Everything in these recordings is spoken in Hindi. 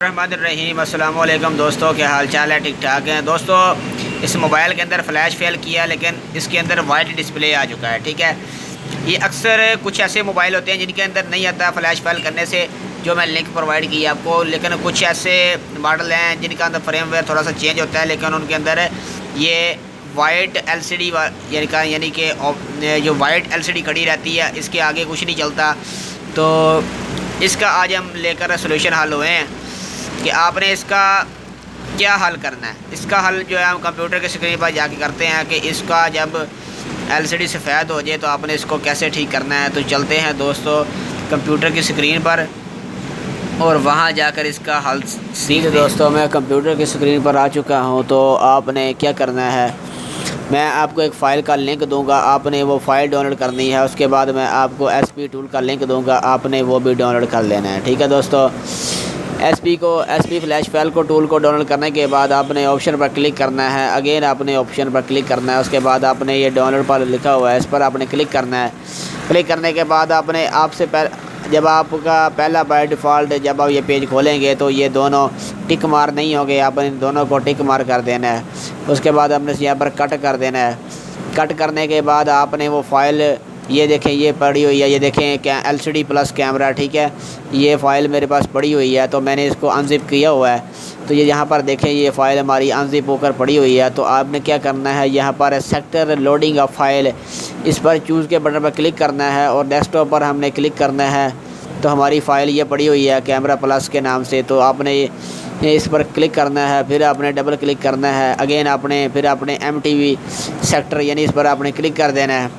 रहमानिर्रहीम। अस्सलाम वालेकुम दोस्तों, क्या हाल चाल है? ठीक ठाक हैं दोस्तों। इस मोबाइल के अंदर फ़्लैश फेल किया, लेकिन इसके अंदर वाइट डिस्प्ले आ चुका है। ठीक है, ये अक्सर कुछ ऐसे मोबाइल होते हैं जिनके अंदर नहीं आता फ़्लैश फेल करने से, जो मैं लिंक प्रोवाइड की आपको। लेकिन कुछ ऐसे मॉडल हैं जिनका अंदर फ्रेमवेयर थोड़ा सा चेंज होता है, लेकिन उनके अंदर ये वाइट LCD यानी कि जो वाइट LCD खड़ी रहती है, इसके आगे कुछ नहीं चलता। तो इसका आज हम लेकर सोल्यूशन हल हुए हैं कि आपने इसका क्या हल करना है। इसका हल जो है हम कंप्यूटर के स्क्रीन पर जाके करते हैं कि इसका जब LCD सफ़ेद हो जाए तो आपने इसको कैसे ठीक करना है। तो चलते हैं दोस्तों कंप्यूटर की स्क्रीन पर और वहाँ जाकर इसका हल सीखते। दोस्तों मैं कंप्यूटर की स्क्रीन पर आ चुका हूँ। तो आपने क्या करना है, मैं आपको एक फ़ाइल का लिंक दूंगा, आपने वो फ़ाइल डाउनलोड करनी है। उसके बाद मैं आपको SP टूल का लिंक दूंगा, आपने वो भी डाउनलोड कर लेना है। ठीक है दोस्तों, SP फ्लैश फाइल को टूल को डाउनलोड करने के बाद आपने ऑप्शन पर क्लिक करना है। अगेन आपने ऑप्शन पर क्लिक करना है। उसके बाद आपने ये डाउनलोड पर लिखा हुआ है, इस पर आपने क्लिक करना है। क्लिक करने के बाद आपने जब आपका पहला बाय डिफ़ॉल्ट जब आप ये पेज खोलेंगे तो ये दोनों टिक मार नहीं होंगे, आपने दोनों को टिक मार कर देना है। उसके बाद आपने यहाँ पर कट कर देना है। कट करने के बाद आपने वो फ़ाइल, ये देखें ये पड़ी हुई है, ये देखें क्या LCD प्लस कैमरा। ठीक है, ये फ़ाइल मेरे पास पड़ी हुई है, तो मैंने इसको अनजिप किया हुआ है। तो ये यहाँ पर देखें ये फ़ाइल हमारी अनजिप होकर पड़ी हुई है। तो आपने क्या करना है, यहाँ पर सेक्टर लोडिंग ऑफ फाइल, इस पर चूज़ के बटन पर क्लिक करना है और डेस्कटॉप पर हमने क्लिक करना है। तो हमारी फ़ाइल ये पड़ी हुई है कैमरा प्लस के नाम से। तो आपने इस पर क्लिक करना है, फिर आपने डबल क्लिक करना है। अगेन फिर आपने MTV सेक्टर यानी इस पर आपने क्लिक कर देना है।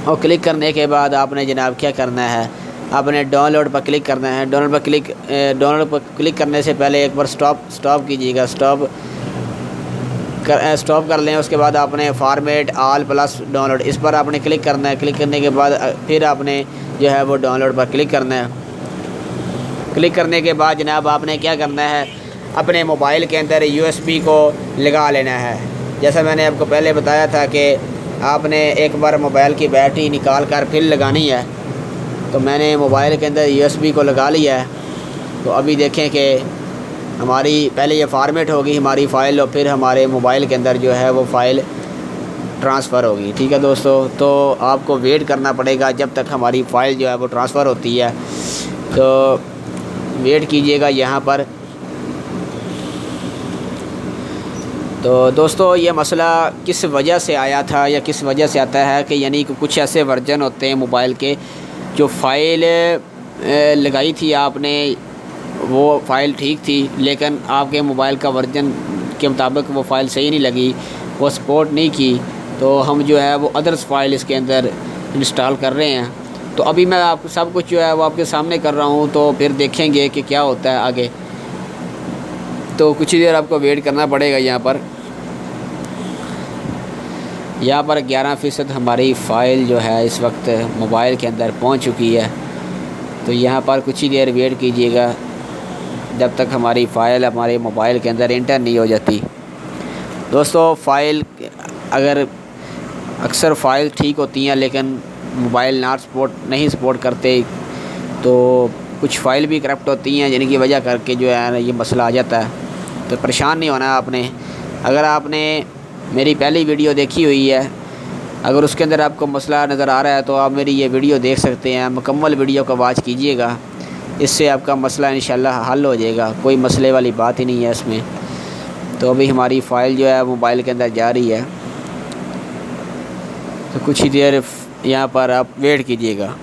और क्लिक करने के बाद आपने जनाब क्या करना है, आपने डाउनलोड पर क्लिक करना है। डाउनलोड पर क्लिक करने से पहले एक बार स्टॉप कीजिएगा, स्टॉप कर लें। उसके बाद आपने फॉर्मेट ऑल प्लस डाउनलोड, इस पर आपने क्लिक करना है। क्लिक करने के बाद फिर आपने जो है वो डाउनलोड पर क्लिक करना है। क्लिक करने के बाद जनाब आपने क्या करना है, अपने मोबाइल के अंदर USB को लगा लेना है। जैसा मैंने आपको पहले बताया था कि आपने एक बार मोबाइल की बैटरी निकाल कर फिर लगानी है। तो मैंने मोबाइल के अंदर USB को लगा लिया है। तो अभी देखें कि हमारी पहले ये फॉर्मेट होगी हमारी फ़ाइल और फिर हमारे मोबाइल के अंदर जो है वो फ़ाइल ट्रांसफ़र होगी। ठीक है दोस्तों, तो आपको वेट करना पड़ेगा जब तक हमारी फ़ाइल जो है वो ट्रांसफ़र होती है। तो वेट कीजिएगा यहाँ पर। तो दोस्तों ये मसला किस वजह से आया था या किस वजह से आता है कि यानी कि कुछ ऐसे वर्जन होते हैं मोबाइल के, जो फ़ाइल लगाई थी आपने वो फ़ाइल ठीक थी, लेकिन आपके मोबाइल का वर्जन के मुताबिक वो फ़ाइल सही नहीं लगी, वो सपोर्ट नहीं की। तो हम जो है वो अदर्स फ़ाइल इसके अंदर इंस्टॉल कर रहे हैं। तो अभी मैं आपको सब कुछ जो है वो आपके सामने कर रहा हूँ, तो फिर देखेंगे कि क्या होता है आगे। तो कुछ ही देर आपको वेट करना पड़ेगा। यहाँ पर 11% हमारी फ़ाइल जो है इस वक्त मोबाइल के अंदर पहुँच चुकी है। तो यहाँ पर कुछ ही देर वेट कीजिएगा जब तक हमारी फ़ाइल हमारे मोबाइल के अंदर इंटर नहीं हो जाती। दोस्तों फ़ाइल अक्सर फ़ाइल ठीक होती हैं, लेकिन मोबाइल नहीं सपोर्ट करते, तो कुछ फ़ाइल भी करप्ट होती हैं जिनकी वजह करके जो है ये मसला आ जाता है। तो परेशान नहीं होना आपने। अगर आपने मेरी पहली वीडियो देखी हुई है, अगर उसके अंदर आपको मसला नज़र आ रहा है तो आप मेरी ये वीडियो देख सकते हैं। मुकम्मल वीडियो को वॉच कीजिएगा, इससे आपका मसला इंशाल्लाह हल हो जाएगा। कोई मसले वाली बात ही नहीं है इसमें। तो अभी हमारी फ़ाइल जो है मोबाइल के अंदर जा रही है। तो कुछ ही देर यहाँ पर आप वेट कीजिएगा।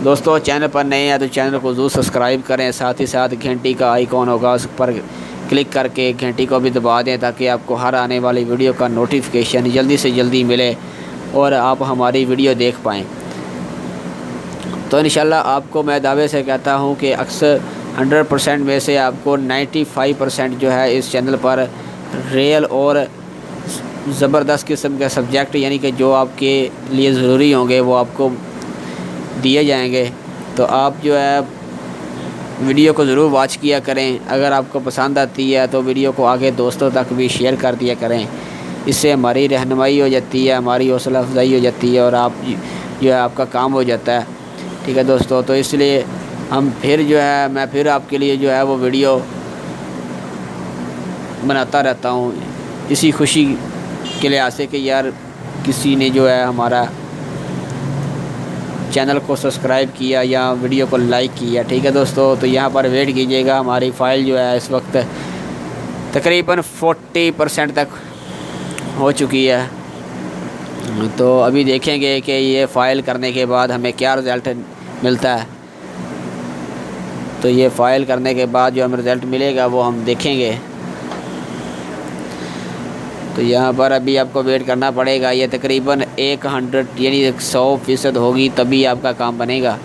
दोस्तों चैनल पर नए हैं तो चैनल को ज़रूर सब्सक्राइब करें, साथ ही साथ घंटी का आइकॉन होगा उस पर क्लिक करके घंटी को भी दबा दें, ताकि आपको हर आने वाली वीडियो का नोटिफिकेशन जल्दी से जल्दी मिले और आप हमारी वीडियो देख पाएँ। तो इंशाल्लाह आपको मैं दावे से कहता हूँ कि अक्सर 100% में से आपको 95% जो है इस चैनल पर रियल और ज़बरदस्त किस्म के सब्जेक्ट यानी कि जो आपके लिए ज़रूरी होंगे वो आपको दिए जाएंगे। तो आप जो है वीडियो को ज़रूर वॉच किया करें। अगर आपको पसंद आती है तो वीडियो को आगे दोस्तों तक भी शेयर कर दिया करें। इससे हमारी रहनुमाई हो जाती है, हमारी हौसला अफजाई हो जाती है और आप जो है आपका काम हो जाता है। ठीक है दोस्तों, तो इसलिए हम फिर जो है मैं फिर आपके लिए जो है वो वीडियो बनाता रहता हूँ इसी खुशी के लिहाज से कि यार किसी ने जो है हमारा चैनल को सब्सक्राइब किया या वीडियो को लाइक किया। ठीक है दोस्तों, तो यहाँ पर वेट कीजिएगा। हमारी फ़ाइल जो है इस वक्त तकरीबन 40% तक हो चुकी है। तो अभी देखेंगे कि ये फ़ाइल करने के बाद हमें क्या रिज़ल्ट मिलता है। तो ये फ़ाइल करने के बाद जो हमें रिज़ल्ट मिलेगा वो हम देखेंगे। तो यहाँ पर अभी आपको वेट करना पड़ेगा। ये तकरीबन 100 यानी 100% होगी तभी आपका काम बनेगा।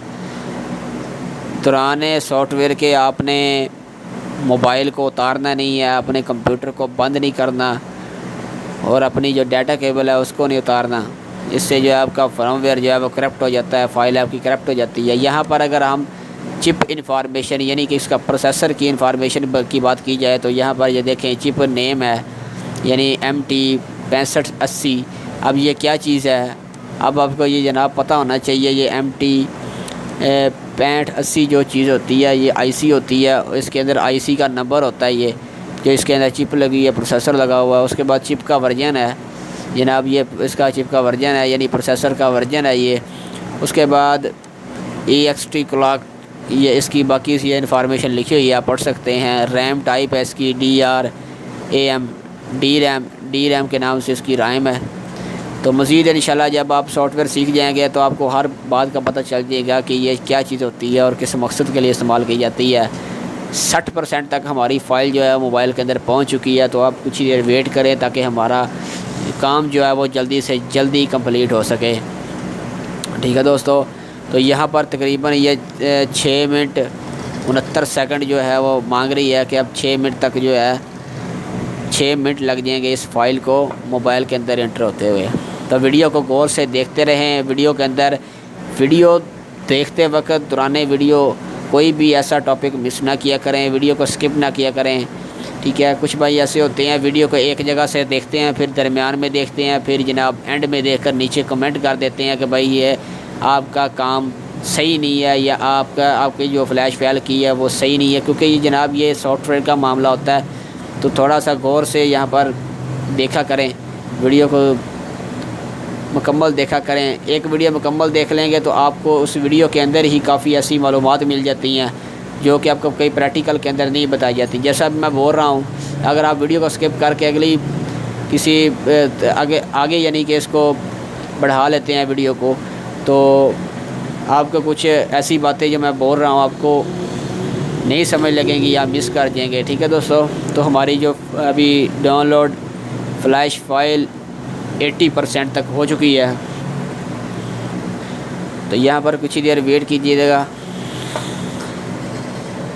पुराने सॉफ्टवेयर के आपने मोबाइल को उतारना नहीं है, अपने कंप्यूटर को बंद नहीं करना और अपनी जो डाटा केबल है उसको नहीं उतारना। इससे जो है आपका फर्मवेयर जो है वो करप्ट हो जाता है, फ़ाइल आपकी करप्ट हो जाती है। यहाँ पर अगर हम चिप इंफॉर्मेशन यानी कि इसका प्रोसेसर की इंफॉर्मेशन की बात की जाए तो यहाँ पर ये देखें चिप नेम है यानी MT6580। अब ये क्या चीज़ है, अब आपको ये जनाब पता होना चाहिए। ये MT6580 जो चीज़ होती है ये IC होती है। इसके अंदर IC का नंबर होता है, ये जो इसके अंदर चिप लगी है, प्रोसेसर लगा हुआ है। उसके बाद चिप का वर्जन है जनाब, ये इसका चिप का वर्जन है यानी प्रोसेसर का वर्जन है ये। उसके बाद EXT क्लॉक, ये इसकी बाकी ये इन्फॉर्मेशन लिखी हुई है, आप पढ़ सकते हैं। रैम टाइप है इसकी DRAM, डी रैम के नाम से इसकी रैम है। तो मज़ीद इंशाल्लाह जब आप सॉफ्टवेयर सीख जाएंगे तो आपको हर बात का पता चल जाएगा कि ये क्या चीज़ होती है और किस मकसद के लिए इस्तेमाल की जाती है। 60% तक हमारी फ़ाइल जो है मोबाइल के अंदर पहुंच चुकी है। तो आप कुछ देर वेट करें ताकि हमारा काम जो है वो जल्दी से जल्दी कंप्लीट हो सके। ठीक है दोस्तों, तो यहाँ पर तकरीबन ये 6 मिनट 69 सेकंड जो है वो मांग रही है कि अब 6 मिनट तक जो है 6 मिनट लग जाएंगे इस फाइल को मोबाइल के अंदर एंटर होते हुए। तो वीडियो को गौर से देखते रहें। वीडियो के अंदर वीडियो देखते वक्त पुराने वीडियो कोई भी ऐसा टॉपिक मिस ना किया करें, वीडियो को स्किप ना किया करें। ठीक है, कुछ भाई ऐसे होते हैं वीडियो को एक जगह से देखते हैं, फिर दरमियान में देखते हैं, फिर जनाब एंड में देखकर नीचे कमेंट कर देते हैं कि भाई ये आपका काम सही नहीं है या आपकी जो फ्लैश फाइल की है वो सही नहीं है। क्योंकि ये जनाब ये सॉफ्टवेयर का मामला होता है, तो थोड़ा सा गौर से यहाँ पर देखा करें, वीडियो को मुकम्मल देखा करें। एक वीडियो मुकम्मल देख लेंगे तो आपको उस वीडियो के अंदर ही काफ़ी ऐसी मालूमात मिल जाती हैं जो कि आपको कई प्रैक्टिकल के अंदर नहीं बताई जाती। जैसा मैं बोल रहा हूँ, अगर आप वीडियो को स्किप करके अगली किसी आगे यानी कि इसको बढ़ा लेते हैं वीडियो को, तो आपको कुछ ऐसी बातें जो मैं बोल रहा हूँ आपको नहीं समझ लगेंगी या मिस कर जाएंगे। ठीक है दोस्तों, तो हमारी जो अभी डाउनलोड फ्लैश फाइल 80% तक हो चुकी है। तो यहाँ पर कुछ ही देर वेट कीजिएगा।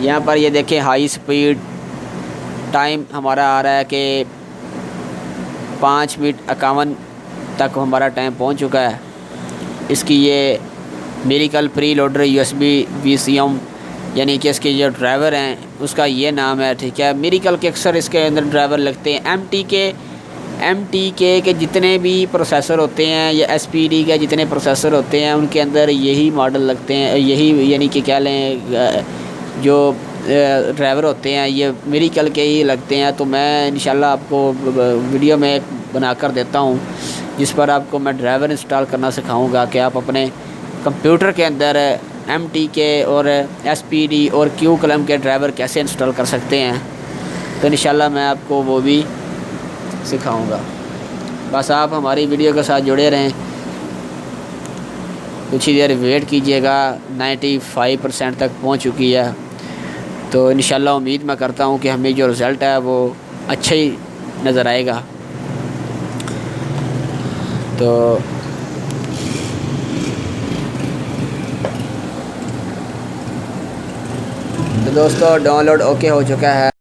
यहाँ पर ये देखें हाई स्पीड टाइम हमारा आ रहा है कि 5 मिनट 51 तक हमारा टाइम पहुँच चुका है। इसकी ये miracle pre loader USB VCM यानी कि इसके जो ड्राइवर हैं उसका ये नाम है। ठीक है, मिरेकल के अक्सर इसके अंदर ड्राइवर लगते हैं। MTK के जितने भी प्रोसेसर होते हैं या SPD के जितने प्रोसेसर होते हैं उनके अंदर यही मॉडल लगते हैं, यही यानी कि क्या लें जो ड्राइवर होते हैं ये मिरेकल के ही लगते हैं। तो मैं इंशाल्लाह आपको वीडियो में बना कर देता हूँ जिस पर आपको मैं ड्राइवर इंस्टॉल करना सिखाऊंगा कि आप अपने कंप्यूटर के अंदर MTK और SPD और QClaim के ड्राइवर कैसे इंस्टॉल कर सकते हैं। तो इंशाल्लाह मैं आपको वो भी सिखाऊंगा। बस आप हमारी वीडियो के साथ जुड़े रहें, कुछ ही देर वेट कीजिएगा। 95% तक पहुंच चुकी है। तो इंशाल्लाह उम्मीद मैं करता हूं कि हमें जो रिज़ल्ट है वो अच्छा ही नज़र आएगा। तो दोस्तों डाउनलोड ओके हो चुका है।